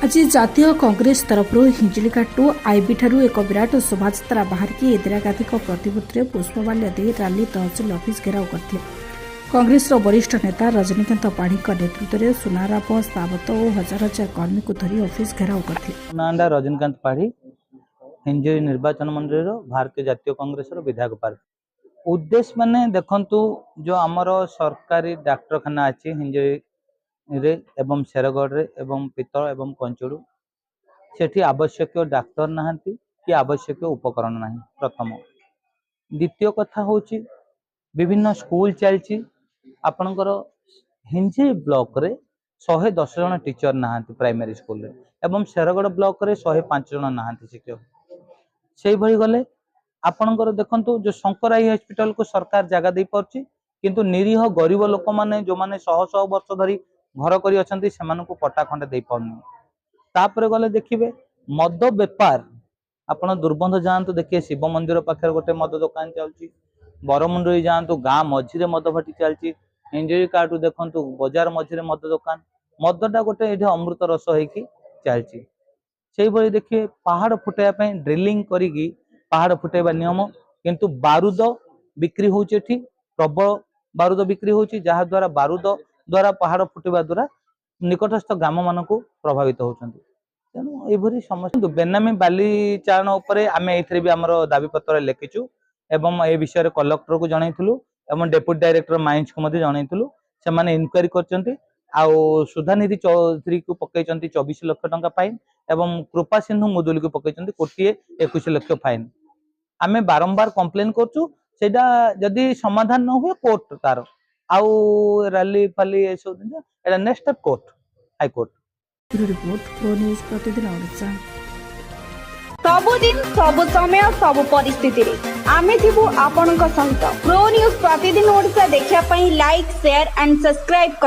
आज जातीय कांग्रेस तरफ हिंजिलिका टू आईबी ठारू एक विराट शोभायात्रा बाहर की इंदिरा गांधी प्रतिमूर्ति पुष्पमाल्य दे रैली तहसिल ऑफिस घेराव करते। कांग्रेस वरिष्ठ नेता रजनीकांत पाढ़ी नेतृत्व में सुनाराप सावत और हजार हजार कर्मी को धरी ऑफिस घेराव करते। नांडा रजनीकांत पाढ़ी हिंजिली निर्वाचन मंडल भारतीय जातीय कांग्रेस विधायक पार्टी उद्देश्य माने देखंतु जो आमर सरकारी डाक्तरखाना अच्छी हिंजिली रे एवं शेरगढ़ रे एवं पितल एवं कंचुड़ सेठी आवश्यक डाक्तर नाहांती कि आवश्यक उपकरण नाही। प्रथम द्वितीय कथा होची विभिन्न स्कूल चलची आपनकर हिंजिली ब्लॉक रे 110 जन टीचर नाहांती प्राइमरी स्कूल रे एवं शेरगढ़ ब्लॉक रे 105 जन नाहांती शिक्षक से भली गले आपनकर देखंतु जो शंकराई हॉस्पिटल को सरकार जगह दे परची किंतु निरीह गरीब लोक माने जो माने 100 वर्ष धरी घर करी अछंती सेमानकु पट्टा खंडे दे पाउनी। तापरे गले देखिबे मद बेपार आपण दुर्बंध जानतु देखिए शिव मंदिर पाखे गोटे मद दुकान चलची बरमुंडई जानतु गाँ मझिरे मद भाटी चलची हिंजिली काटू देखंतु बाजार मझिरे मद दुकान मदटा गोटे ये अमृत रस होइकी चलची से भली देखिए पहाड़ फुटाइबा पई ड्रिलिंग करिकी पहाड़ फुटाइबा नियम किंतु बारूद बिक्री होउची एठी प्रबल बारूद बिक्री होउची जहा द्वारा बारूद द्वारा पहाड़ फुटवा द्वारा निकटस्थ ग्राम मान प्रभावित होती। तेणु ये समस्या बेनामी बाली चारण उपरे आमे एथिरे भी हमर दाबी पत्र लिखिचु एवं ए विषय कलेक्टर को जनइथिलु एवं डेप्यूटी डायरेक्टर माइंस को मध्ये जनइथिलु से माने इनक्वायरी करचंती आउ सुधानिधि चौधरी को पकईचंती 24 लाख टंका फाइन एवं कृपा सिंधु मुदुली को पकईचंती 121 लाख फाइन। आमे बारंबार कंप्लेन करचु सेटा जदी समाधान न हुए कोर्ट तार आउ रैली फाली ए सब दिन एटा next step court high court. Report pro news प्रतिदिन ओडिशा। सबुदिन सब समय सब परिस्थिति रे आमे थिबु आपनक सहित प्रो न्यूज प्रतिदिन ओडिशा देखिया पई लाइक शेयर एंड सब्सक्राइब